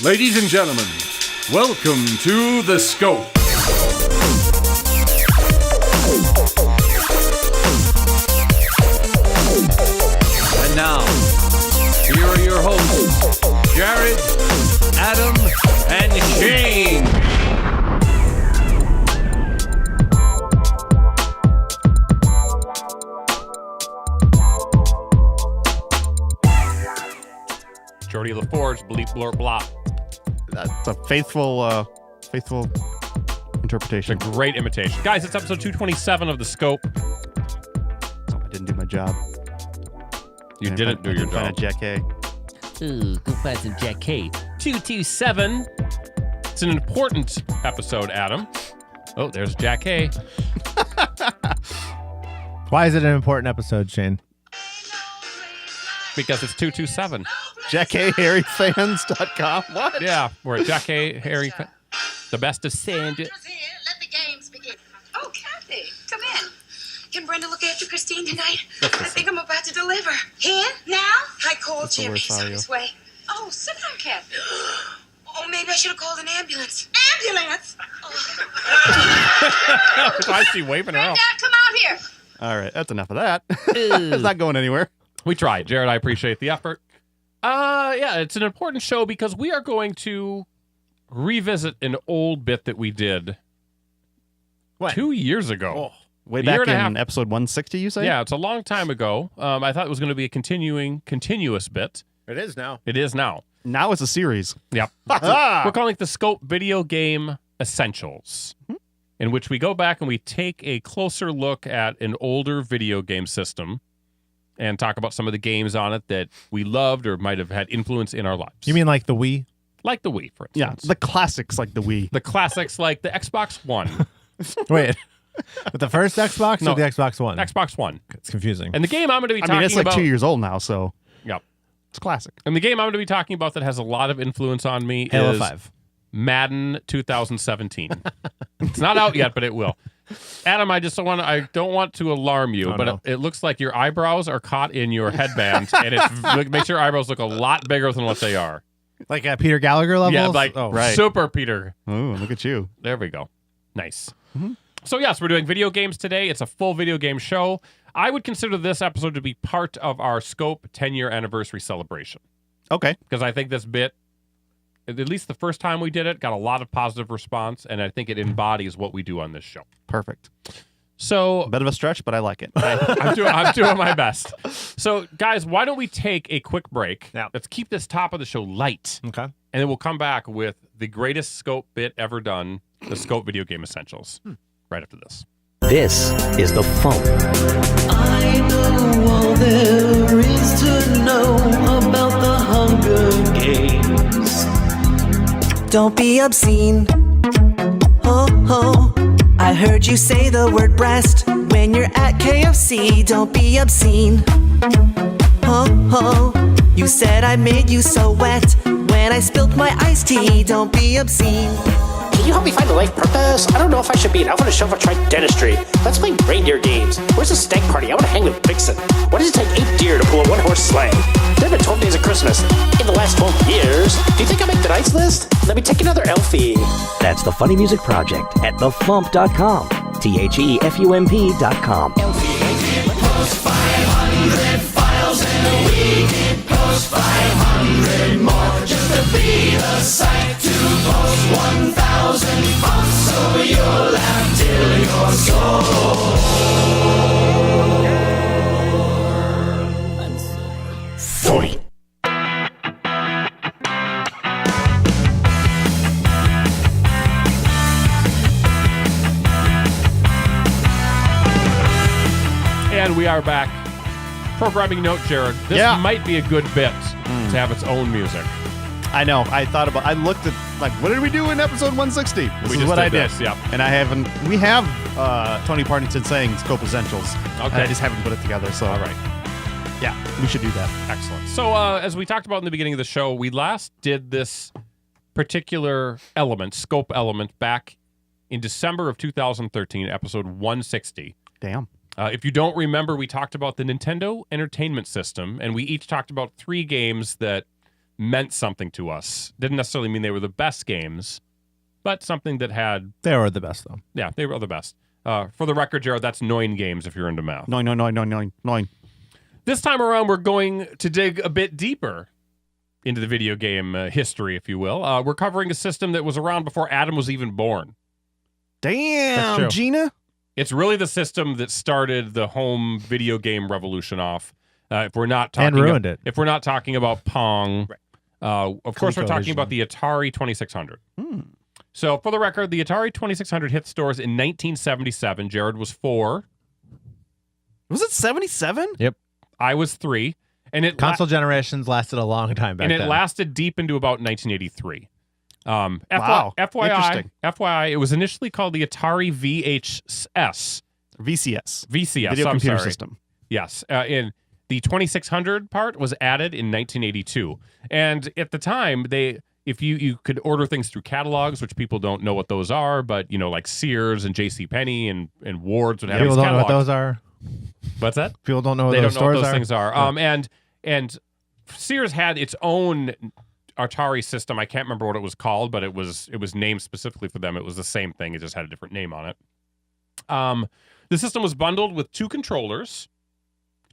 Ladies and gentlemen, welcome to The Scope. And now, here are your hosts, Jared, Adam, and Shane. Jordy LaForge, bleep, blurp, blop. That's a faithful interpretation. It's a great imitation. Guys, it's episode 227 of The Scope. Oh, I didn't do my job. You didn't do your job. Find a Jackee. Ooh, go find some Jackee. 227. It's an important episode, Adam. Oh, there's Jackee. Why is it an important episode, Shane? Because it's 227. JakeeHarryFans.com. What? Yeah, we're at Jackee Harry. The best of sand. Let the games begin. Oh, Kathy, come in. Can Brenda look after Christine tonight? I think I'm about to deliver. Here? Now? I called Jimmy. He's on his way. Oh, sit down, Kathy. Oh, maybe I should have called an ambulance. Ambulance? Oh. I see waving her Brenda, off. come out here. All right, that's enough of that. It's not going anywhere. We tried. Jared, I appreciate the effort. Yeah, it's an important show because we are going to revisit an old bit that we did 2 years ago. Way back in episode 160, you say? Yeah, it's a long time ago. I thought it was going to be a continuous bit. It is now. It is now. Now it's a series. Yep. We're calling it the Scope Video Game Essentials, in which we go back and we take a closer look at an older video game system and talk about some of the games on it that we loved or might have had influence in our lives. You mean like the Wii? Like the Wii, for Yeah, instance. the classics like the Wii. The classics like the Xbox One. Wait. With the first Xbox No. or the Xbox One? Xbox One. It's confusing. And the game I'm going to be talking about... it's like 2 years old now, so Yep. it's classic. And the game I'm going to be talking about that has a lot of influence on me Halo is 5. Madden 2017. It's not out yet, but it will. Adam, I don't want to alarm you, but no. it looks like your eyebrows are caught in your headband, and it makes your eyebrows look a lot bigger than what they are. Like at Peter Gallagher levels? Yeah, like right. Super Peter. Oh, look at you. There we go. Nice. So yes, we're doing video games today. It's a full video game show. I would consider this episode to be part of our Scope 10-year anniversary celebration. Okay. Because I think this bit, at least the first time we did it, got a lot of positive response, and I think it embodies what we do on this show. Perfect. So A bit of a stretch, but I like it. I'm doing my best. So, guys, why don't we take a quick break? Yeah. Let's keep this top of the show light, Okay. and then we'll come back with the greatest Scope bit ever done, the Scope Video Game Essentials, right after this. This is the phone. I know all there is to know about the Hunger Games. Don't be obscene. Oh, oh. I heard you say the word breast when you're at KFC. Don't be obscene. Oh, oh. You said I made you so wet when I spilled my iced tea. Don't be obscene. Can you help me find a life purpose? I don't know if I should be an elf on a shelf or try dentistry. Let's play reindeer games. Where's the stag party? I want to hang with Vixen. What does it take 8 deer to pull a one-horse sleigh? There have been 12 days of Christmas in the last 12 years. Do you think I'll make the nice list? Let me take another Elfie. That's the Funny Music Project at thefump.com. THEFUMP.com. Post 500 files in a week. Post 500 more just to be the site to post 1,000 posts so you'll laugh till you're sore. 40. And we are back. Programming note, Jared. This might be a good bit to have its own music. I know. I looked at, like, what did we do in episode 160? This is what I did. Yeah. And we have Tony Partington saying Scope Essentials. Okay. I just haven't put it together, so. All right. Yeah, we should do that. Excellent. So, as we talked about in the beginning of the show, we last did this particular element, Scope element, back in December of 2013, episode 160. Damn. If you don't remember, we talked about the Nintendo Entertainment System, and we each talked about 3 games that meant something to us. Didn't necessarily mean they were the best games, but something that had... They were the best, though. Yeah, they were the best. For the record, Jared, that's 9 games if you're into math. 9. This time around, we're going to dig a bit deeper into the video game history, if you will. We're covering a system that was around before Adam was even born. Damn, Gina. It's really the system that started the home video game revolution off. If we're not talking and ruined it. If we're not talking about Pong, of course we're talking about the Atari 2600. So for the record, the Atari 2600 hit stores in 1977. Jared was 4. Was it 77? Yep. I was 3. And it console generations lasted a long time back then. And it lasted deep into about 1983. Wow. FYI, it was initially called the Atari VCS. Video computer system. Yes. In the 2600 part was added in 1982. And at the time, if you could order things through catalogs, which people don't know what those are, but like Sears and JCPenney and Ward's would have people these don't know catalogs. what those are. What's that? People don't know what they those don't know what stores those are. things are. And Sears had its own Atari system. I can't remember what it was called, but it was named specifically for them. It was the same thing. It just had a different name on it. The system was bundled with 2 controllers,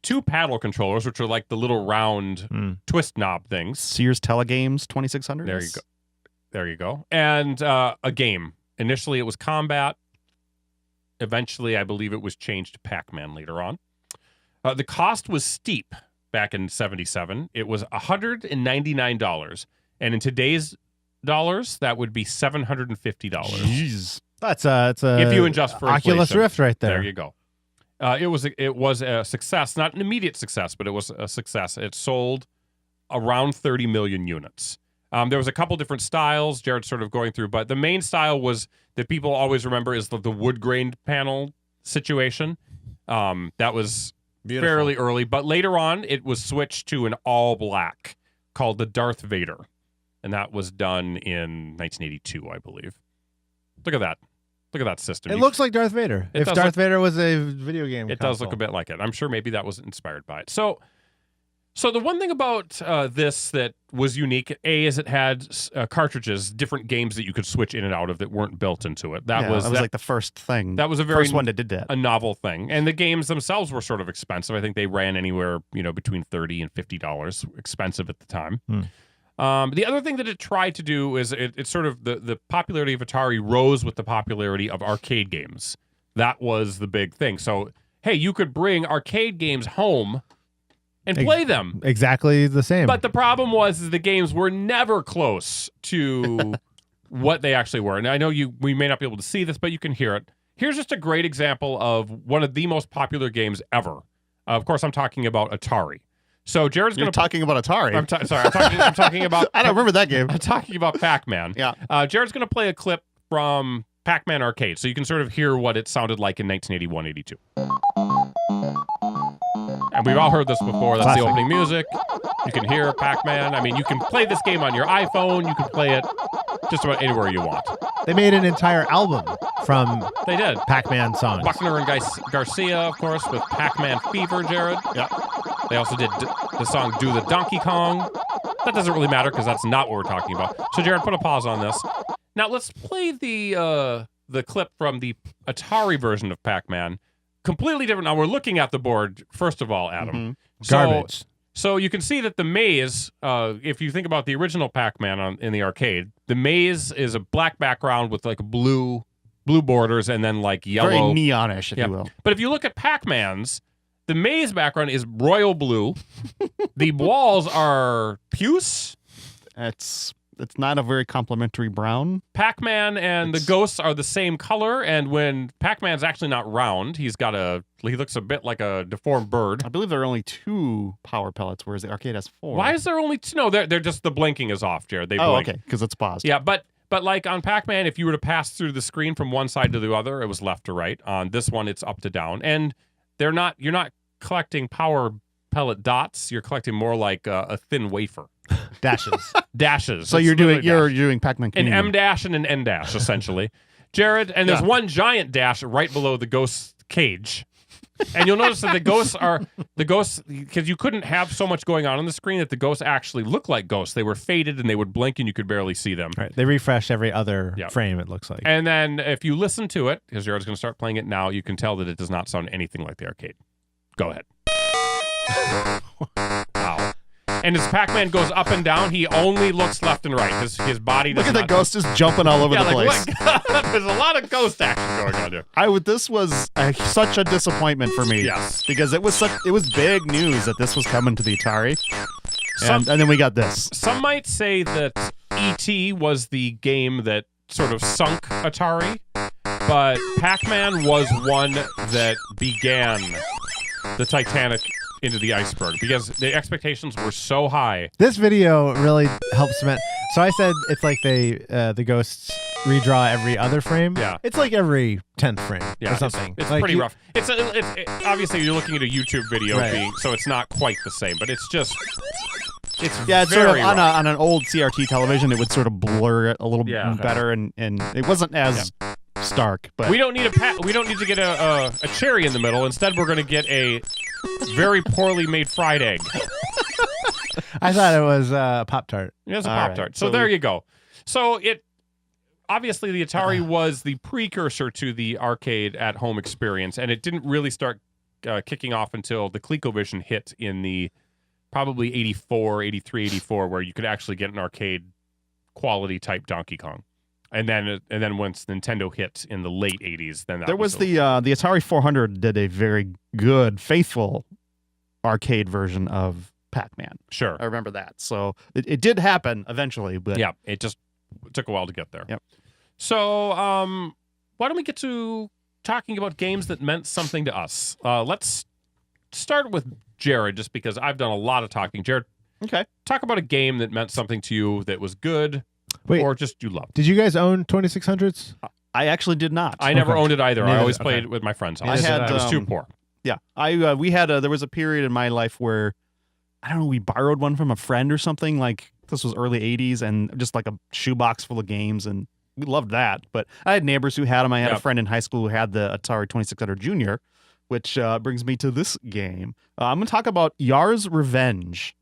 2 paddle controllers, which are like the little round twist knob things. Sears Telegames 2600. There you go. And a game. Initially, it was Combat. Eventually, I believe it was changed to Pac-Man later on. The cost was steep back in 77. It was $199. And in today's dollars, that would be $750. Jeez. It's a if you adjust for Oculus inflation. Rift right there. There you go. It was a success, not an immediate success, but it was a success. It sold around 30 million units. There was a couple different styles Jared's sort of going through, but the main style was that people always remember is the wood-grained panel situation. That was fairly early, but later on it was switched to an all-black called the Darth Vader, and that was done in 1982, I believe. Look at that. Look at that system. It looks like Darth Vader. If Darth Vader was a video game It console. does look a bit like it. I'm sure maybe that was inspired by it. So the one thing about this that was unique, is it had cartridges, different games that you could switch in and out of that weren't built into it. That was like the first thing. That was a very first one that did that. A novel thing. And the games themselves were sort of expensive. I think they ran anywhere, between $30 and $50, expensive at the time. The other thing that it tried to do is it sort of the popularity of Atari rose with the popularity of arcade games. That was the big thing. So, hey, you could bring arcade games home and play them. Exactly the same. But the problem was the games were never close to what they actually were. And I know we may not be able to see this, but you can hear it. Here's just a great example of one of the most popular games ever. Of course, I'm talking about Atari. So Jared's going to talking about Atari. I'm talking about. I don't remember that game. I'm talking about Pac-Man. Yeah. Jared's going to play a clip from Pac-Man Arcade, so you can sort of hear what it sounded like in 1981-82. And we've all heard this before. That's Classic. the opening music. You can hear Pac-Man. I mean, you can play this game on your iPhone. You can play it just about anywhere you want. They made an entire album from They did. Pac-Man songs. Buckner and Garcia, of course, with Pac-Man Fever, Jared. Yeah. They also did the song Do the Donkey Kong. That doesn't really matter because that's not what we're talking about. So, Jared, put a pause on this. Now, let's play the clip from the Atari version of Pac-Man. Completely different. Now, we're looking at the board, first of all, Adam. Garbage. So you can see that the maze, if you think about the original Pac-Man in the arcade, the maze is a black background with like blue borders and then like yellow. Very neonish, if you will. But if you look at Pac-Man's, the maze background is royal blue. The walls are puce. It's not a very complimentary brown. Pac-Man and the ghosts are the same color, and when Pac-Man's actually not round, he looks a bit like a deformed bird. I believe there are only 2 power pellets, whereas the arcade has 4. Why is there only 2? No, they're just the blinking is off, Jared. They blink. Okay, because it's paused. Yeah, but like on Pac-Man, if you were to pass through the screen from one side to the other, it was left to right. On this one, it's up to down, and you're not collecting power pellet dots. You're collecting more like a thin wafer. Dashes. So It's you're literally doing Pac-Man an Communion. M dash and an N dash essentially, Jared. And there's one giant dash right below the ghost cage. And you'll notice that the ghosts, because you couldn't have so much going on the screen that the ghosts actually look like ghosts. They were faded and they would blink and you could barely see them. Right. They refresh every other frame, it looks like. And then if you listen to it, because Jared's going to start playing it now, you can tell that it does not sound anything like the arcade. Go ahead. Wow. And as Pac-Man goes up and down, he only looks left and right. His body does Look at not the ghost just jumping all over the place. There's a lot of ghost action going on here. This was such a disappointment for me. Yes. Because it was big news that this was coming to the Atari. And then we got this. Some might say that E.T. was the game that sort of sunk Atari, but Pac-Man was one that began the Titanic into the iceberg because the expectations were so high. This video really helps cement. So I said it's like the ghosts redraw every other frame. Yeah. It's like every 10th frame or something. It's like pretty rough. It's obviously you're looking at a YouTube video so it's not quite the same, but it's just it's sort of on an old CRT television it would sort of blur it a little better and it wasn't as stark. But we don't need to get a cherry in the middle. Instead, we're going to get a very poorly made fried egg. I thought it was Pop-Tart. It was a Pop-Tart. Right. So there you go. So obviously the Atari was the precursor to the arcade at home experience, and it didn't really start kicking off until the ColecoVision hit in the probably 84, 83, 84, where you could actually get an arcade quality type Donkey Kong. And then once Nintendo hit in the late 80s, then there was the Atari 400 did a very good, faithful arcade version of Pac-Man. Sure. I remember that. So it did happen eventually, but yeah, it just took a while to get there. Yep. So why don't we get to talking about games that meant something to us? Let's start with Jared, just because I've done a lot of talking. Jared, okay, talk about a game that meant something to you that was good. Wait, or just you loved. Did you guys own 2600s? I actually did not. I never owned it either. I always played with my friends. I was too poor. Yeah, we had there was a period in my life where I don't know, we borrowed one from a friend or something. Like this was early 80s, and just like a shoebox full of games, and we loved that. But I had neighbors who had them. I had a friend in high school who had the Atari 2600 Junior, which brings me to this game. I'm going to talk about Yars Revenge.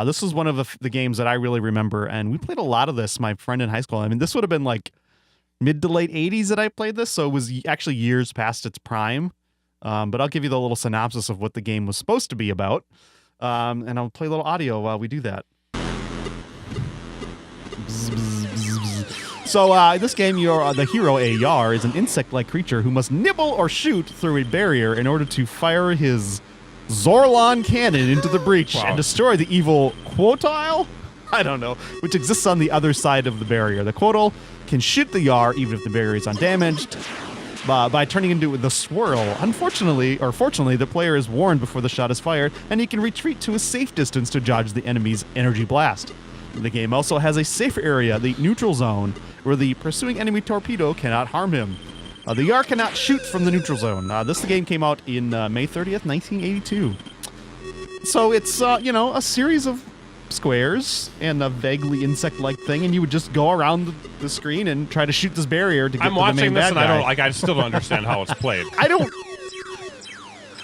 This was one of the games that I really remember, and we played a lot of this, my friend in high school. I mean, this would have been like mid to late 80s that I played this, so it was actually years past its prime. But I'll give you the little synopsis of what the game was supposed to be about, and I'll play a little audio while we do that. So this game, the hero, a Yar, is an insect-like creature who must nibble or shoot through a barrier in order to fire his Zorlon cannon into the breach and destroy the evil Quotile? I don't know, which exists on the other side of the barrier. The Quotile can shoot the Yar even if the barrier is undamaged by turning into the Swirl. Unfortunately, or fortunately, the player is warned before the shot is fired, and he can retreat to a safe distance to dodge the enemy's energy blast. The game also has a safe area, the neutral zone, where the pursuing enemy torpedo cannot harm him. The Yar cannot shoot from the neutral zone. This game came out in May 30th, 1982. So it's, a series of squares and a vaguely insect-like thing, and you would just go around the screen and try to shoot this barrier to get to the main bad guy. I'm watching this, and I still don't understand how it's played.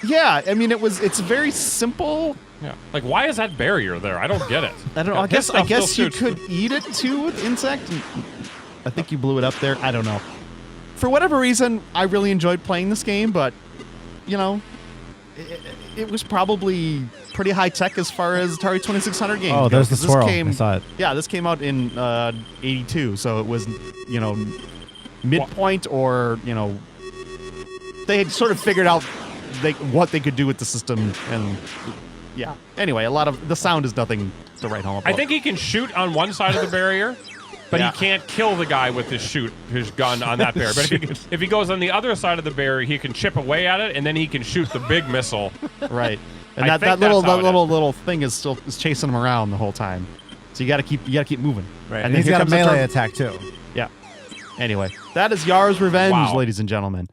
Yeah, I mean, it's very simple. Yeah. Like, why is that barrier there? I don't get it. I don't know. I guess you could eat it, too, with insect. I think you blew it up there. I don't know. For whatever reason, I really enjoyed playing this game, but, it was probably pretty high-tech as far as Atari 2600 games. Oh, there's the swirl. I saw it. Yeah, this came out in 82, so it was, midpoint or, they had sort of figured out what they could do with the system, and, yeah. Anyway, a lot of the sound is nothing to write home about. I think he can shoot on one side of the barrier. But he can't kill the guy with his gun on that barrier. But if he goes on the other side of the barrier, he can chip away at it, and then he can shoot the big missile. Right. And that little thing is chasing him around the whole time. So you got to keep moving. Right. And he's got a melee attack too. Yeah. Anyway, that is Yars Revenge, ladies and gentlemen.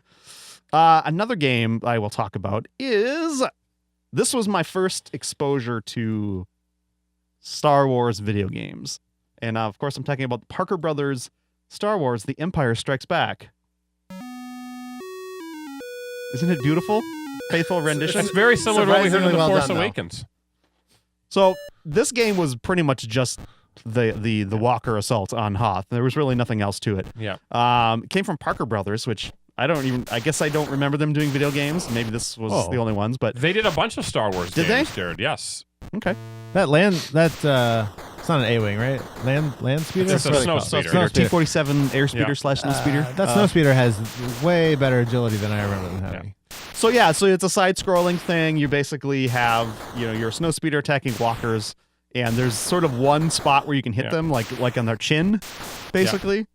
Another game I will talk about this was my first exposure to Star Wars video games. And, of course, I'm talking about the Parker Brothers' Star Wars, The Empire Strikes Back. Isn't it beautiful? faithful rendition. It's very similar to what we heard in The Surprisingly well Force done, though. Awakens. So this game was pretty much just the Walker assault on Hoth. There was really nothing else to it. Yeah. It came from Parker Brothers, which I guess I don't remember them doing video games. Maybe this was the only ones, but They did a bunch of Star Wars Did games, they? Jared. Yes. okay. It's not an A-wing, right? Land speeder. It's a snow speeder. T-47 airspeeder / snow speeder. That snow speeder has way better agility than I remember them having. So yeah, so it's a side-scrolling thing. You basically have, your snow speeder attacking walkers, and there's sort of one spot where you can hit them, like on their chin, basically.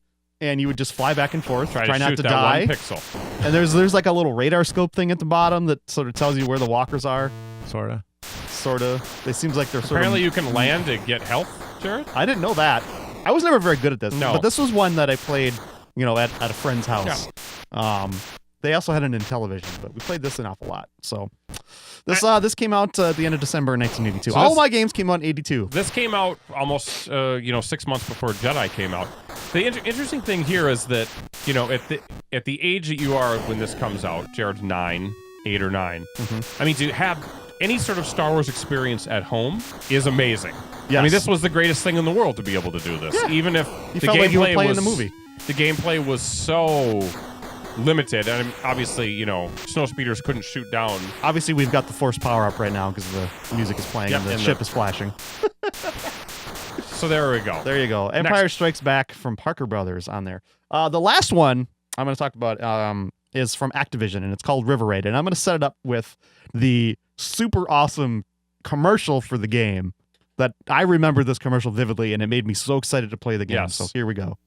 And you would just fly back and forth, try not shoot to that die. one pixel. And there's like a little radar scope thing at the bottom that sort of tells you where the walkers are. Sorta. Sort of. It seems like they're sort Apparently of. you can land to get health, Jared. I didn't know that. I was never very good at this. No. But this was one that I played, at a friend's house. They also had an Intellivision, but we played this an awful lot. So this came out at the end of December 1982. All my games came out in 82. This came out almost 6 months before Jedi came out. The interesting thing here is that at the age that you are when this comes out, Jared's 8 or 9. I mean, to have any sort of Star Wars experience at home is amazing. Yes. I mean, this was the greatest thing in the world to be able to do this. Yeah. Even if You the felt like you were gameplay playing was the movie. The gameplay was so limited, and obviously, snow speeders couldn't shoot down. Obviously, we've got the Force power up right now because the music is playing and the ship is flashing. So there we go. There you go. Empire Strikes Back from Parker Brothers on there. The last one I'm going to talk about is from Activision, and it's called River Raid. And I'm going to set it up with the super awesome commercial for the game that I remember this commercial vividly, and it made me so excited to play the game. Yes. So here we go.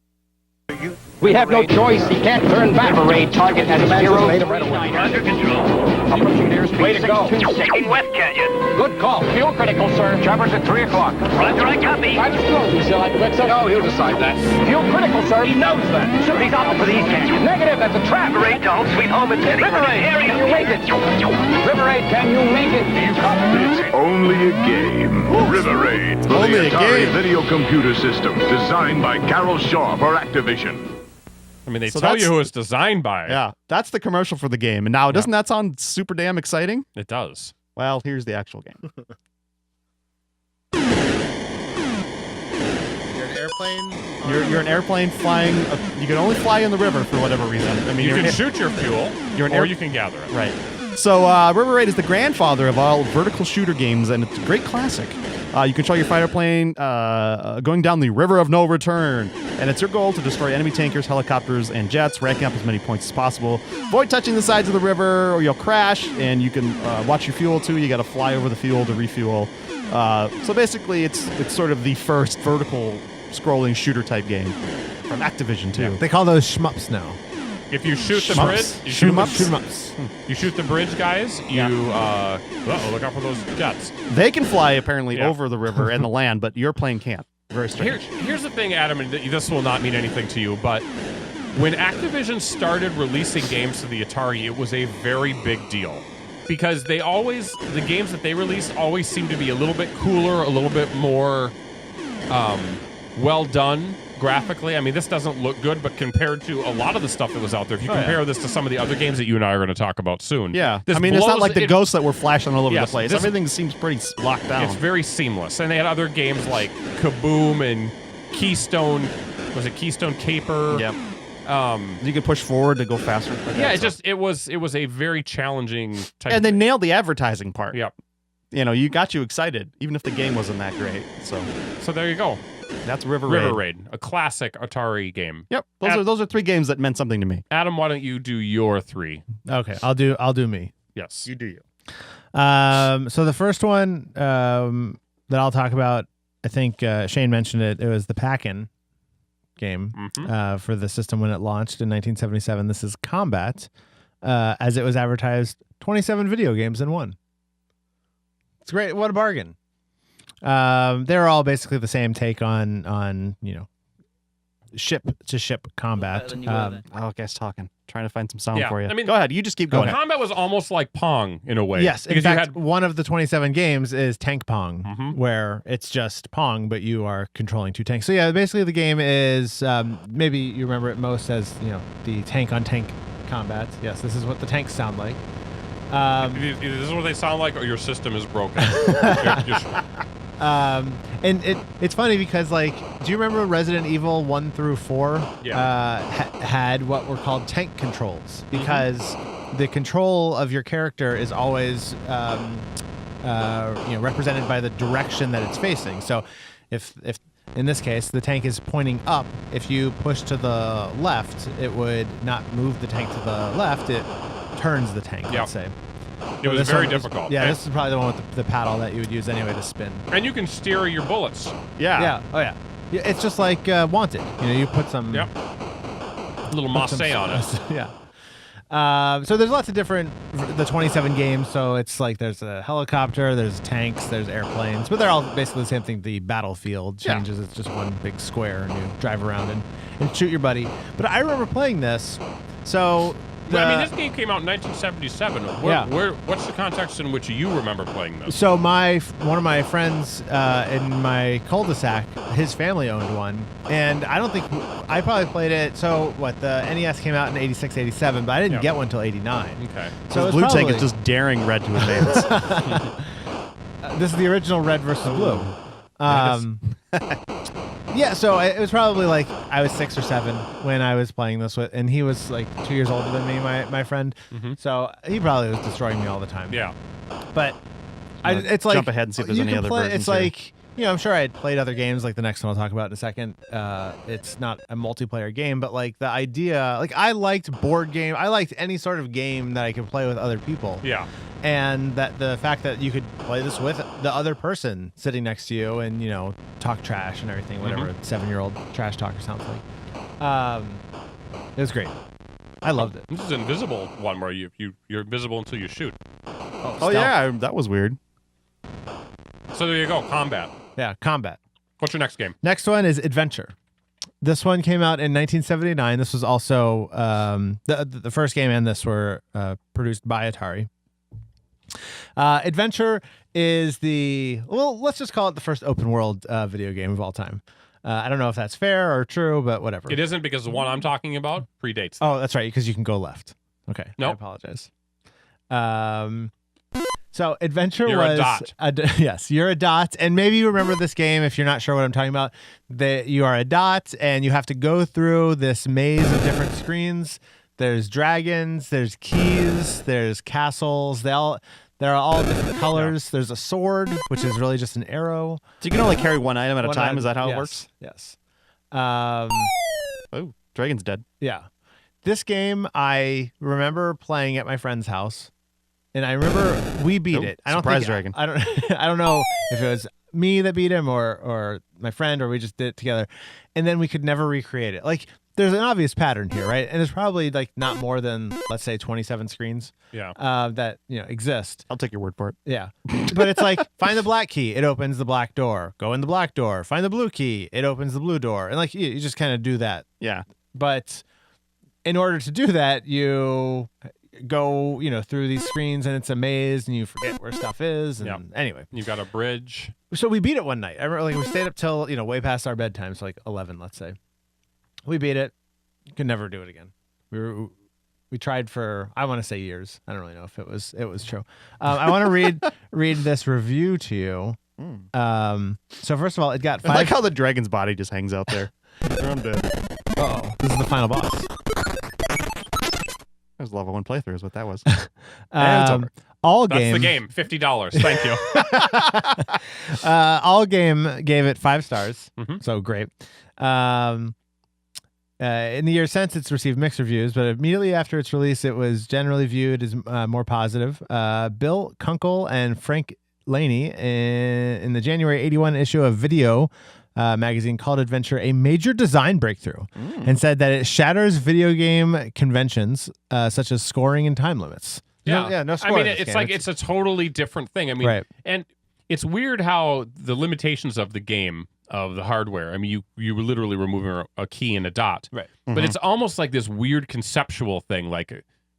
We have no choice. He can't turn back. River Raid target has zero. Under control. Approaching airspeed. Way to go. Taking West Canyon. Good call. Fuel critical, sir. Choppers at 3 o'clock. Roger, I copy. Driver's close. You still like Wexel? No, he'll decide that. Fuel critical, sir. He knows that. So he's off for the East Canyon. Negative. That's a trap. River Raid to home sweet home and River Raid. Can you make it? River Raid, can you make it? You copy? It's only a game. River Raid. For Only the a Atari game. video computer system. Designed by Carol Shaw for Activision. I mean, they So tell you that's- who it's designed by. Yeah, that's the commercial for the game. And now, doesn't that sound super damn exciting? It does. Well, here's the actual game. You're an airplane. You're an airplane flying. You can only fly in the river for whatever reason. I mean, You you're can shoot your fuel, or you can gather it. Right. So River Raid is the grandfather of all vertical shooter games, and it's a great classic. You control your fighter plane going down the River of No Return, and it's your goal to destroy enemy tankers, helicopters, and jets, racking up as many points as possible. Avoid touching the sides of the river, or you'll crash, and you can watch your fuel, too. You got to fly over the fuel to refuel. So basically, it's sort of the first vertical scrolling shooter-type game from Activision, too. They call those shmups now. If you shoot the Shmups. bridge, you Shoot 'em shoot, up. Shoot 'em ups. you shoot the bridge, guys. You look out for those jets. They can fly, apparently, Yeah. over the river and the land, but your plane can't. Very strange. Here's the thing, Adam, and this will not mean anything to you, but when Activision started releasing games to the Atari, it was a very big deal. Because the games that they released always seemed to be a little bit cooler, a little bit more well done graphically. I mean, this doesn't look good, but compared to a lot of the stuff that was out there, if you compare this to some of the other games that you and I are going to talk about soon. Yeah. this I mean, it's not like the it- ghosts that were flashing all over Yes, the place. this- Everything seems pretty locked down. It's very seamless. And they had other games like Kaboom and Keystone. Was it Keystone Caper? Yep. You can push forward to go faster. Yeah, it was a very challenging type. And they nailed the advertising part. Yep. You got you excited, even if the game wasn't that great. So there you go. That's River Raid. River Raid, a classic Atari game. Yep. Those are 3 games that meant something to me. Adam, why don't you do your 3? Okay, I'll do me. Yes. You do you. So the first one that I'll talk about, I think Shane mentioned it. It was the Pac-Man game for the system when it launched in 1977. This is Combat, as it was advertised, 27 video games in one. It's great. What a bargain. They're all basically the same take on ship to ship combat. Guys talking. Trying to find some sound Yeah, for you. I mean, go ahead. You just keep going. Combat was almost like Pong in a way. Yes, in because you fact, had one of the 27 games is Tank Pong, where it's just Pong, but you are controlling 2 tanks. So yeah, basically the game is maybe you remember it most as the tank on tank combat. Yes, this is what the tanks sound like. Is this what they sound like, or your system is broken? And it's funny because, like, do you remember Resident Evil 1 through 4? Yeah. Had what were called tank controls, because the control of your character is always represented by the direction that it's facing. So if in this case the tank is pointing up, if you push to the left, it would not move the tank to the left, it turns the tank, let's say. It was very difficult. This is probably the one with the paddle that you would use anyway to spin. And you can steer your bullets. Yeah. Oh yeah. It's just like Wanted. You put some a little Marseille on it. Yeah. So there's lots of different, the 27 games. So it's like there's a helicopter, there's tanks, there's airplanes, but they're all basically the same thing. The battlefield changes. It's just one big square, and you drive around and shoot your buddy. But I remember playing this. So this game came out in 1977. What's the context in which you remember playing this? So one of my friends in my cul-de-sac, his family owned one, and I probably played it. So the NES came out in 86, 87, but I didn't get one until 89. Okay. So Blue Tank is just daring Red to advance. This is the original Red versus Blue. Yeah, so it was probably like I was 6 or 7 when I was playing this with, and he was like 2 years older than me, my friend. So he probably was destroying me all the time. Yeah, but it's like jump ahead and see if there's any other versions. It's like I'm sure I had played other games, like the next one I'll talk about in a second. It's not a multiplayer game, but like the idea, like I liked board game. I liked any sort of game that I could play with other people. Yeah. And that the fact that you could play this with the other person sitting next to you and, talk trash and everything, whatever a 7-year-old trash talker sounds like. It was great. I loved it. This is an invisible one where you're invisible until you shoot. Oh yeah, that was weird. So there you go, combat. Yeah, combat. What's your next game? Next one is Adventure. This one came out in 1979. This was also the first game and this were produced by Atari. Adventure is let's just call it the first open world video game of all time. I don't know if that's fair or true, but whatever. It isn't, because the one I'm talking about predates that. Oh, that's right, because you can go left. Okay. Nope. I apologize. So Adventure you're was a dot. Yes, you're a dot, and maybe you remember this game if you're not sure what I'm talking about. That you are a dot, and you have to go through this maze of different screens. There's dragons, there's keys, there's castles. They're all different colors. There's a sword, which is really just an arrow. So you can only carry one item at a time. Is that how it works? Yes. Oh, dragon's dead. Yeah. This game I remember playing at my friend's house, and I remember we beat it. Surprise dragon. I don't know if it was me that beat him or my friend, or we just did it together, and then we could never recreate it. Like, there's an obvious pattern here, right? And there's probably like not more than, let's say, 27 screens. Yeah. That exist. I'll take your word for it. Yeah. But it's like, find the black key, it opens the black door. Go in the black door. Find the blue key, it opens the blue door. And like you just kind of do that. Yeah. But in order to do that, you go, through these screens, and it's a maze, and you forget where stuff is. And anyway, you've got a bridge. So we beat it one night. I remember, like, we stayed up till way past our bedtime, so like 11, let's say. We beat it. Could never do it again. We tried for, I want to say, years. I don't really know if it was true. I want to read this review to you. So first of all, it got 5. I like how the dragon's body just hangs out there. I'm dead. Uh-oh. This is the final boss. That was level 1 playthrough is what that was. And it's over. That's the game. $50. Thank you. All Game gave it 5 stars. So great. In the year since, it's received mixed reviews, but immediately after its release, it was generally viewed as more positive. Bill Kunkel and Frank Laney in the January 81 issue of Video magazine called Adventure a major design breakthrough and said that it shatters video game conventions such as scoring and time limits. Yeah, no scoring. it's like it's a totally different thing. I mean, right. And it's weird how the limitations of the game, of the hardware. I mean, you were literally removing a key and a dot. Right. But it's almost like this weird conceptual thing, like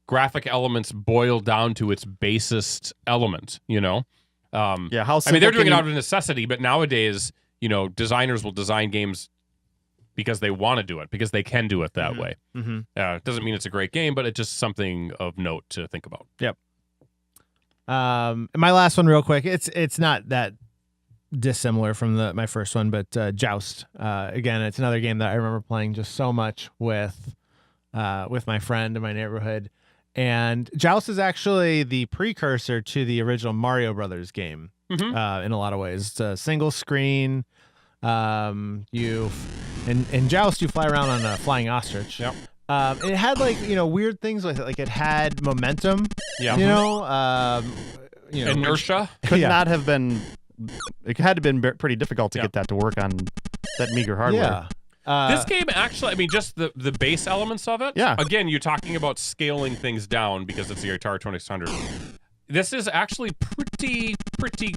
graphic elements boiled down to its basest element, how I mean, they're doing it out of necessity, but nowadays, designers will design games because they want to do it, because they can do it that way. It doesn't mean it's a great game, but it's just something of note to think about. Yep. My last one, real quick. It's not that dissimilar from my first one, but Joust. Again, it's another game that I remember playing just so much with my friend in my neighborhood. And Joust is actually the precursor to the original Mario Brothers game. In a lot of ways. It's a single screen. In Joust, you fly around on a flying ostrich. Yep. It had weird things with it. Like it had momentum. Yeah. Inertia. Could not have been. It had to have been pretty difficult to get that to work on that meager hardware. Yeah. This game actually, just the base elements of it. Yeah. Again, you're talking about scaling things down because it's the Atari 2600. This is actually pretty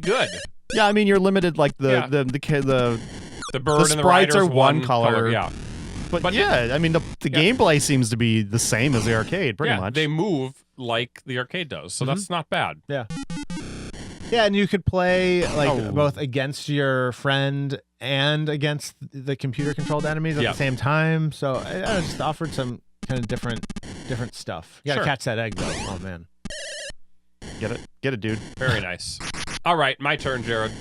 good. Yeah, you're limited. Like the bird the and the sprites rider are one color. Yeah. But yeah, the gameplay seems to be the same as the arcade, pretty much. They move like the arcade does, so that's not bad. Yeah. Yeah, and you could play both against your friend and against the computer-controlled enemies at the same time. So it just offered some kind of different stuff. You got to catch that egg, though. Oh man, get it, dude. Very nice. All right, my turn, Jared.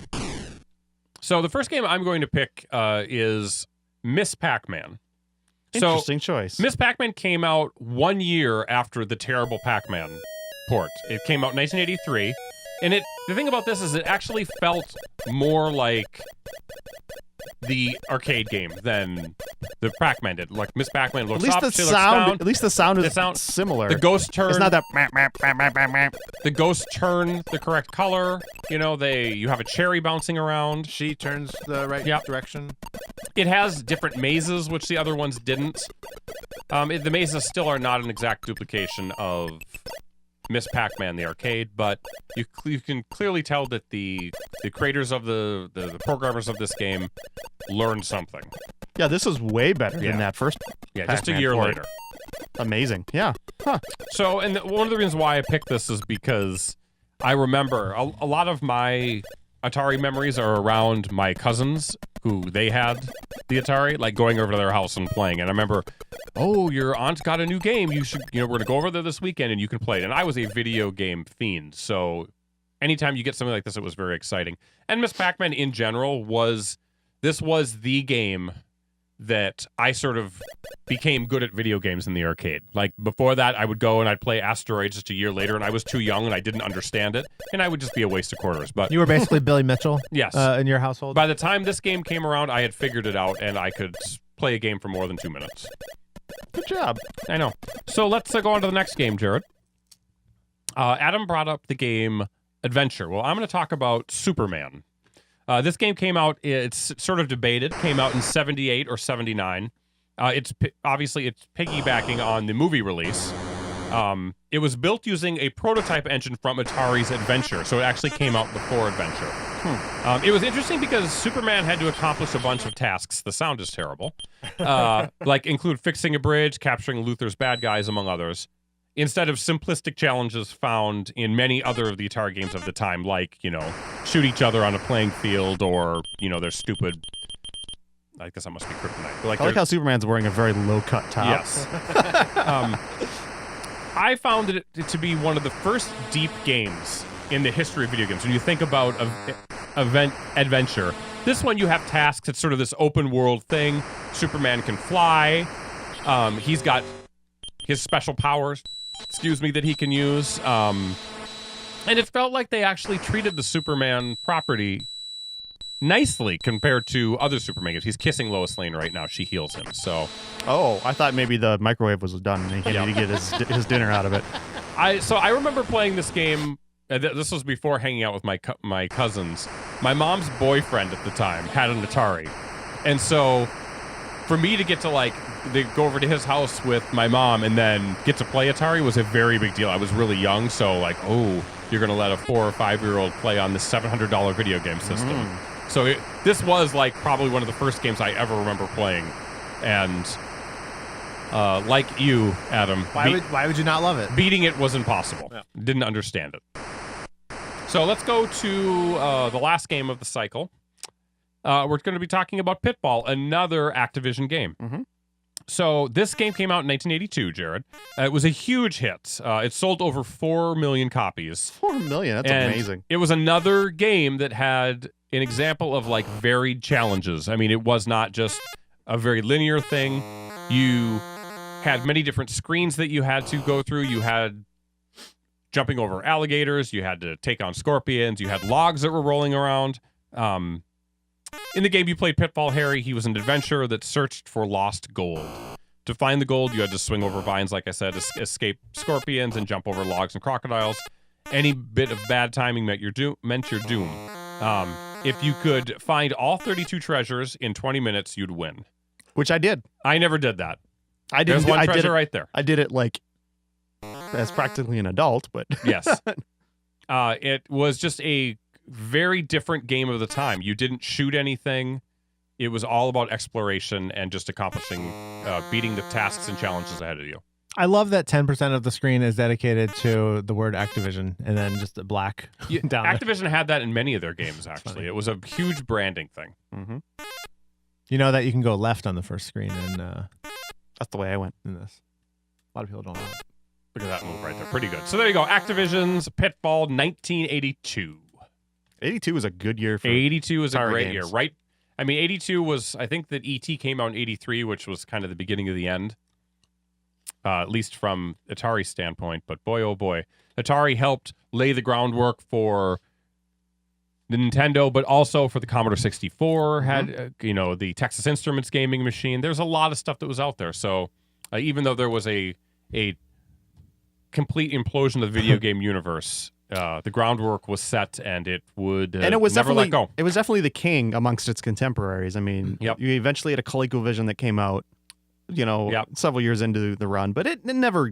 So the first game I'm going to pick is Miss Pac-Man. Interesting choice. Miss Pac-Man came out 1 year after the terrible Pac-Man port. It came out in 1983. And the thing about this is it actually felt more like the arcade game than the Pac-Man did. Like Miss Pac-Man looks up, she looks down. At least the sound is similar. The ghosts turn. It's not that. The ghosts turn the correct color. You have a cherry bouncing around. She turns the right direction. It has different mazes, which the other ones didn't. The mazes still are not an exact duplication of Miss Pac-Man the arcade, but you can clearly tell that the creators of the programmers of this game learned something. Yeah, this is way better than that first. Yeah, Pac-Man just a year later. Amazing. Yeah. Huh. So, and one of the reasons why I picked this is because I remember a lot of my Atari memories are around my cousins who they had the Atari, like going over to their house and playing. And I remember, your aunt got a new game. You should, we're going to go over there this weekend and you can play it. And I was a video game fiend. So anytime you get something like this, it was very exciting. And Miss Pac-Man in general was the game that I sort of became good at video games in the arcade. Like before that, I would go and I'd play Asteroids just a year later, and I was too young and I didn't understand it, and I would just be a waste of quarters. But you were basically Billy Mitchell, yes, in your household. By the time this game came around, I had figured it out, and I could play a game for more than 2 minutes. Good job. I know. So let's go on to the next game, Jared. Adam brought up the game Adventure. Well, I'm going to talk about Superman. This game came out, it's sort of debated, came out in 78 or 79. It's piggybacking on the movie release. It was built using a prototype engine from Atari's Adventure, so it actually came out before Adventure. It was interesting because Superman had to accomplish a bunch of tasks. The sound is terrible. Like include fixing a bridge, capturing Luthor's bad guys, among others, instead of simplistic challenges found in many other of the Atari games of the time, like, shoot each other on a playing field, or, their stupid... I guess that must be kryptonite. Like I like how Superman's wearing a very low-cut top. Yes. I found it to be one of the first deep games in the history of video games. When you think about Adventure, this one you have tasks. It's sort of this open-world thing. Superman can fly. He's got his special powers, that he can use. And it felt like they actually treated the Superman property nicely compared to other Superman games. He's kissing Lois Lane right now. She heals him, so... Oh, I thought maybe the microwave was done and he needed to get his dinner out of it. I remember playing this game... this was before hanging out with my cousins. My mom's boyfriend at the time had an Atari. And so... for me to get to go over to his house with my mom and then get to play Atari was a very big deal. I was really young, so you're going to let a 4 or 5 year old play on this $700 video game system. So this was probably one of the first games I ever remember playing. And like you, Adam, why would you not love it? Beating it was impossible. Yeah. Didn't understand it. So let's go to the last game of the cycle. We're going to be talking about Pitball, another Activision game. So this game came out in 1982, Jared. It was a huge hit. It sold over 4 million copies. 4 million, that's And amazing. It was another game that had an example of like varied challenges. I mean, it was not just a very linear thing. You had many different screens that you had to go through. You had jumping over alligators. You had to take on scorpions. You had logs that were rolling around. In the game, you played Pitfall Harry. He was an adventurer that searched for lost gold. To find the gold, you had to swing over vines, like I said, escape scorpions, and jump over logs and crocodiles. Any bit of bad timing meant your doom. If you could find all 32 treasures in 20 minutes, you'd win. Which I did. I never did that. I did. There's one I treasure did it, right there. I did it like as practically an adult, but Yes. It was just a very different game of the time. You didn't shoot anything. It was all about exploration and just accomplishing, beating the tasks and challenges ahead of you. I love that 10% of the screen is dedicated to the word Activision and then just a black down there. Activision had that in many of their games, actually. It was a huge branding thing. Mm-hmm. You know that you can go left on the first screen, and that's the way I went in this. A lot of people don't know that. Look at that move right there. Pretty good. So there you go. Activision's Pitfall 1982. 82 was a good year for 82 was a Atari great games. year, right? I mean, 82 was, I think that E.T. came out in 83, which was kind of the beginning of the end, at least from Atari's standpoint. But boy, oh boy, Atari helped lay the groundwork for the Nintendo, but also for the Commodore 64, had, the Texas Instruments gaming machine. There's a lot of stuff that was out there. So even though there was a complete implosion of the video game universe, the groundwork was set, and it would and it was never let go. It was definitely the king amongst its contemporaries. I mean, you eventually had a ColecoVision that came out, several years into the run, but it never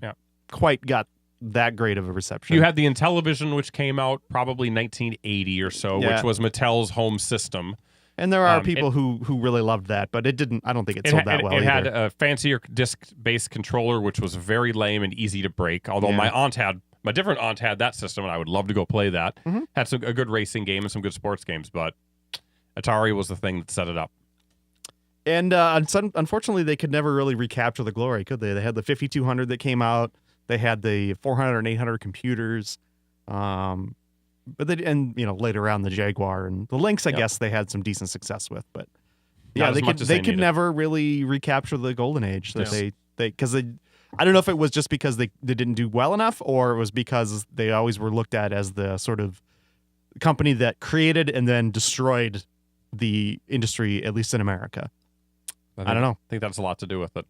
quite got that great of a reception. You had the Intellivision, which came out probably 1980 or so, which was Mattel's home system. And there are people who really loved that, but it didn't. I don't think it sold that well. It either. had a fancier disc-based controller, which was very lame and easy to break. Although my different aunt had that system, and I would love to go play that. Mm-hmm. Had a good racing game and some good sports games, but Atari was the thing that set it up. And unfortunately, they could never really recapture the glory, could they? They had the 5200 that came out. They had the 400 and 800 computers. But later on the Jaguar and the Lynx, I guess they had some decent success with. But they could never really recapture the golden age that because I don't know if it was just because they didn't do well enough, or it was because they always were looked at as the sort of company that created and then destroyed the industry, at least in America. I don't know. I think that's a lot to do with it.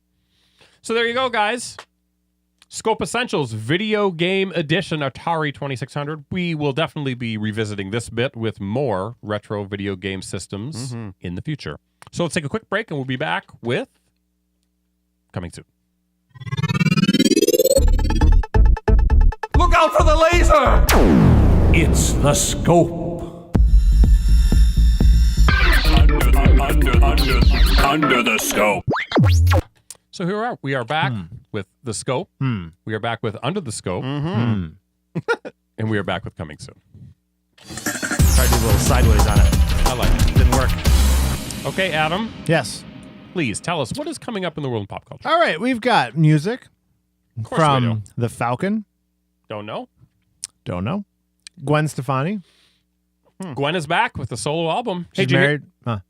So there you go, guys. Scope Essentials Video Game Edition Atari 2600. We will definitely be revisiting this bit with more retro video game systems in the future. So let's take a quick break, and we'll be back with coming soon. Look out for the laser! It's the scope. Under the scope. So here we are back with the scope. We are back with Under the Scope. And we are back with Coming Soon. Tried to do a little sideways on it. I like it. Didn't work. Okay, Adam. Yes. Please tell us what is coming up in the world of pop culture. All right, we've got music from The Falcon. Don't know. Gwen Stefani. Gwen is back with a solo album. She's married.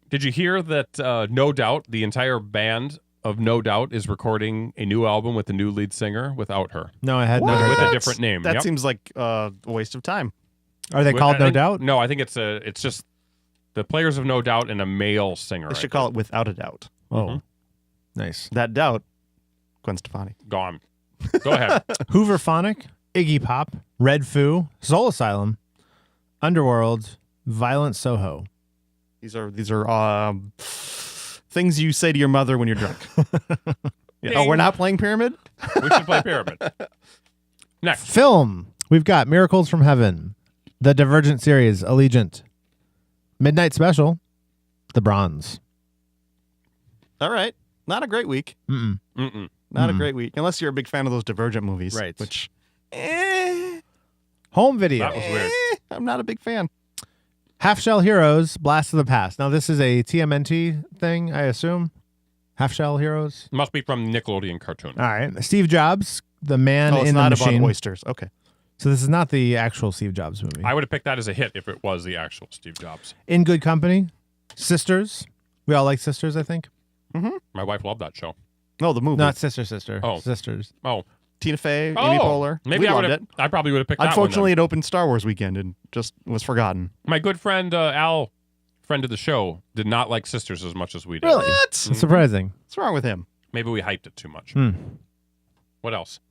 Did you hear that No Doubt, the entire band of No Doubt, is recording a new album with a new lead singer without her? No, I had not heard with that. a different name. That seems like a waste of time. Are they called No Doubt? No, I think it's just the players of No Doubt and a male singer. They should call it Without a Doubt. Oh, nice. That doubt, Gwen Stefani. Gone. Go ahead. Hooverphonic, Iggy Pop, Red Foo, Soul Asylum, Underworld, Violent Soho. These are things you say to your mother when you're drunk. Oh, we're not playing Pyramid? We should play Pyramid. Next. Film. We've got Miracles from Heaven, the Divergent series, Allegiant, Midnight Special, The Bronze. All right. Not a great week. Not a great week. Unless you're a big fan of those Divergent movies. Right. Which, Home Video. That was weird. I'm not a big fan. Half Shell Heroes, Blast of the Past. Now, this is a TMNT thing, I assume. Half-shell heroes? Must be from Nickelodeon cartoon. All right. Steve Jobs, the man it's in the not machine. about oysters. Okay. So this is not the actual Steve Jobs movie. I would have picked that as a hit if it was the actual Steve Jobs. In Good Company. Sisters. We all like Sisters, I think. Mm-hmm. My wife loved that show. No, the movie. Not Sister. Oh. Sisters. Oh. Tina Fey, Amy Poehler. Maybe we loved it. I probably would have picked that one. Unfortunately, it opened Star Wars weekend and just was forgotten. My good friend Al, friend of the show, did not like Sisters as much as we did. Really? What? That's surprising. What's wrong with him? Maybe we hyped it too much. What else?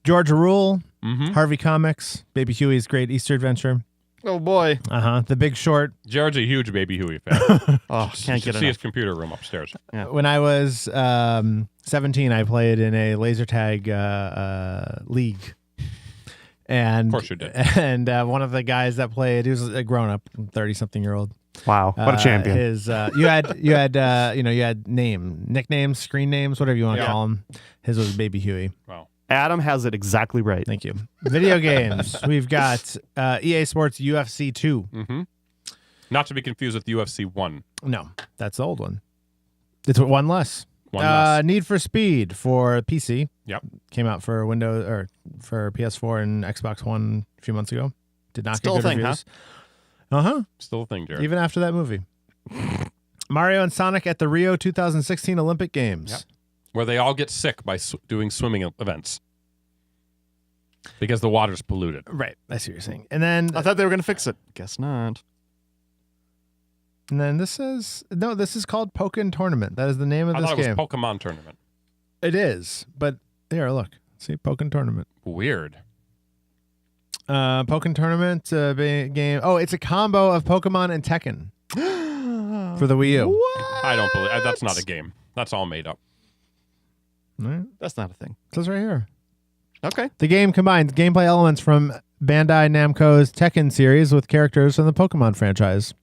Georgia Rule. Mm-hmm. Harvey Comics. Baby Huey's Great Easter Adventure. Oh, boy. The Big Short. Jared's a huge Baby Huey fan. Can't get see his computer room upstairs. Yeah. When I was 17, I played in a laser tag league. And, of course you did. And one of the guys that played, he was a grown-up, 30-something-year-old. Wow, what a champion! You had nicknames, screen names, whatever you want to call them. His was Baby Huey. Wow. Adam has it exactly right. Thank you. Video games. We've got EA Sports UFC 2. Mm-hmm. Not to be confused with UFC 1. No, that's the old one. It's one less. One less. Need for Speed for PC. Yep. Came out for Windows or for PS4 and Xbox One a few months ago. Did not Still get good a thing, reviews. Huh? Still a thing, Jared. Even after that movie. Mario and Sonic at the Rio 2016 Olympic Games. Yep. Where they all get sick by doing swimming events. Because the water's polluted. Right. I see what you're saying. And then I thought they were going to fix it. Guess not. And then this is called Pokin Tournament. That is the name of this game. I thought it was Pokemon Tournament. It is, but here, look. See, Pokin Tournament. Weird. Pokin Tournament game. Oh, it's a combo of Pokemon and Tekken for the Wii U. What? I don't believe that's not a game. That's all made up. Right. That's not a thing. It says right here. Okay. The game combines gameplay elements from Bandai Namco's Tekken series with characters from the Pokemon franchise.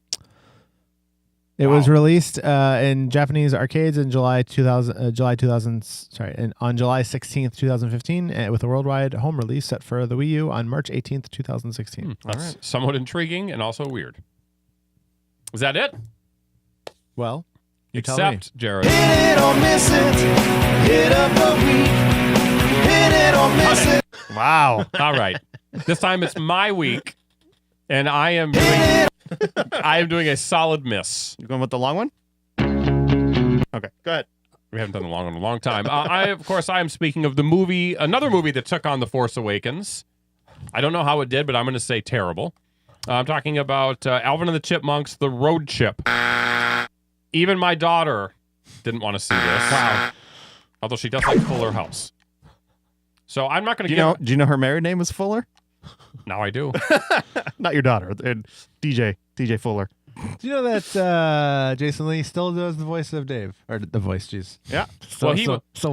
It was released in Japanese arcades in on July 16th, 2015, with a worldwide home release set for the Wii U on March 18th, 2016. That's somewhat intriguing and also weird. Is that it? Well, you tell me. Except, Jared. Hit it or miss it. Hit of the week. Hit it or miss it. Wow. All right. This time it's my week, and I am doing a solid miss. You going with the long one? Okay, go ahead. We haven't done a long one in a long time. I am speaking of another movie that took on The Force Awakens. I don't know how it did, but I'm going to say terrible. I'm talking about Alvin and the Chipmunks, The Road Chip. Even my daughter didn't want to see this. Wow. Although she does like Fuller House. So I'm not going to Do you know her married name was Fuller? Now I do. Not your daughter. DJ Fuller. Do you know that Jason Lee still does the voice of Dave? Or the voice, jeez. Yeah. Still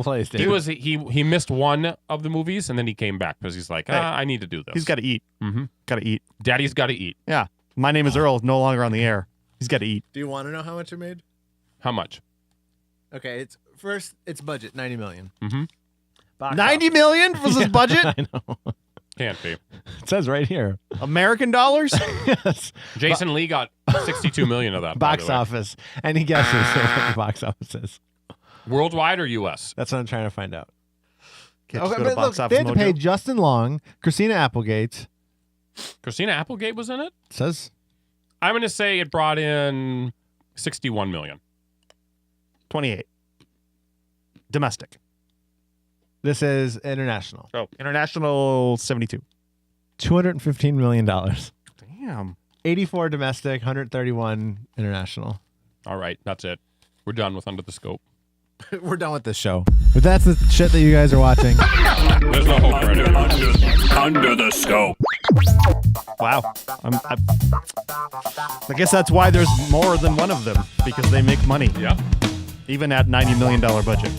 plays Dave. He missed one of the movies, and then he came back because he's like, I need to do this. He's got to eat. Mm-hmm. Got to eat. Daddy's got to eat. Yeah. My Name is Earl is no longer on the air. He's got to eat. Do you want to know how much it made? How much? Okay, it's budget, $90 million. Mm-hmm. $90 million was his budget? I know. Can't be. It says right here. American dollars? Yes. Jason Lee got $62 million of that. Box office. And he guesses what the box office is. Worldwide or U.S.? That's what I'm trying to find out. Can't just Okay, go to but Box look, Office they had to pay Mojo? Justin Long, Christina Applegate. Christina Applegate was in it? It says. I'm going to say it brought in $61 million. 28. Domestic. This is international. Oh, international 72. $215 million. Damn. 84 domestic, 131 international. All right, that's it. We're done with Under the Scope. We're done with this show. But that's the shit that you guys are watching. There's no hope for it. Under the Scope. Wow. I guess that's why there's more than one of them, because they make money. Yeah. Even at $90 million budget.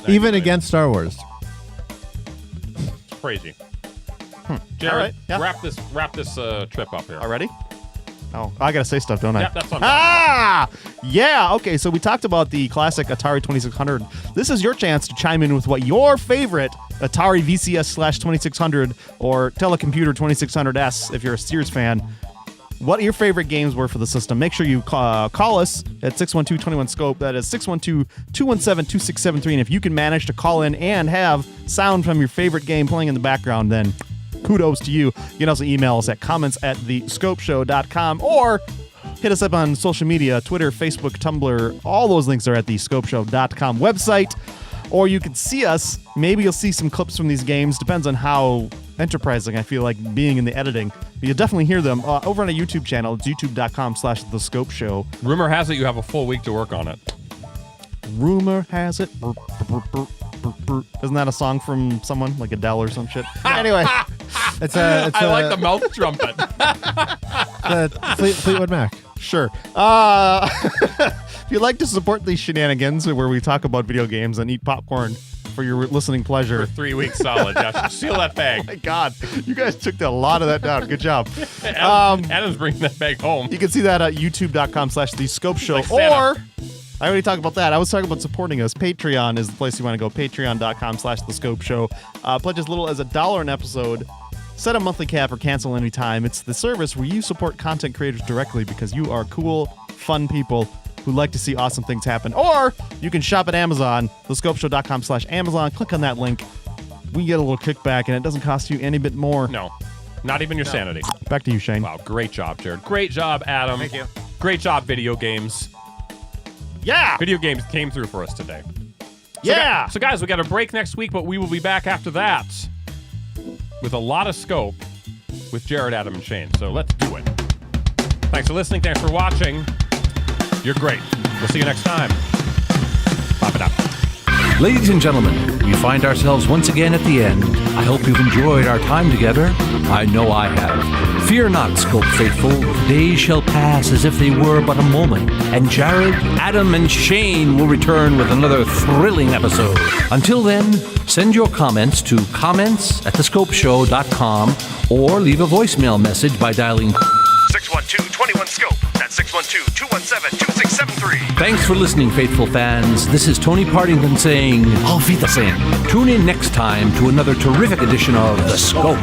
Even against Star Wars. It's crazy. Jared, All right, yeah. wrap this trip up here. Already? Oh, I gotta say stuff, don't I? Yeah, that's what Yeah. Okay, so we talked about the classic Atari 2600. This is your chance to chime in with what your favorite Atari VCS/2600 or telecomputer 2600S, if you're a Sears fan, what your favorite games were for the system. Make sure you call us at 612-21-SCOPE. That is 612-217-2673. And if you can manage to call in and have sound from your favorite game playing in the background, then kudos to you. You can also email us at comments@thescopeshow.com or hit us up on social media, Twitter, Facebook, Tumblr. All those links are at the scopeshow.com website. Or you can see us. Maybe you'll see some clips from these games. Depends on how enterprising I feel like being in the editing. But you'll definitely hear them over on a YouTube channel. It's youtube.com/thescopeshow. Rumor has it you have a full week to work on it. Rumor has it. Isn't that a song from someone like Adele or some shit? Anyway, I like the mouth trumpet. Fleetwood Mac. Sure. If you'd like to support these shenanigans where we talk about video games and eat popcorn for your listening pleasure. For 3 weeks solid, Josh. Seal that bag. Oh my God. You guys took a lot of that down. Good job. Adam's bringing that bag home. You can see that at youtube.com/thescopeshow. Like or, I already talked about that. I was talking about supporting us. Patreon is the place you want to go. Patreon.com/thescopeshow. Pledge as little as $1 an episode. Set a monthly cap or cancel anytime. It's the service where you support content creators directly because you are cool, fun people who like to see awesome things happen. Or you can shop at Amazon, thescopeshow.com/Amazon. Click on that link. We get a little kickback, and it doesn't cost you any bit more. No, not even your sanity. Back to you, Shane. Wow, great job, Jared. Great job, Adam. Thank you. Great job, video games. Yeah! Video games came through for us today. Yeah! So guys, we got a break next week, but we will be back after that with a lot of scope with Jared, Adam, and Shane. So let's do it. Thanks for listening. Thanks for watching. You're great. We'll see you next time. Pop it up. Ladies and gentlemen, we find ourselves once again at the end. I hope you've enjoyed our time together. I know I have. Fear not, Scope faithful. Days shall pass as if they were but a moment, and Jared, Adam, and Shane will return with another thrilling episode. Until then, send your comments to comments@thescopeshow.com or leave a voicemail message by dialing 612-21-SCOPE. That's 612-217-2673. Thanks for listening, faithful fans. This is Tony Partington saying, Auf Wiedersehen. Tune in next time to another terrific edition of The Scope.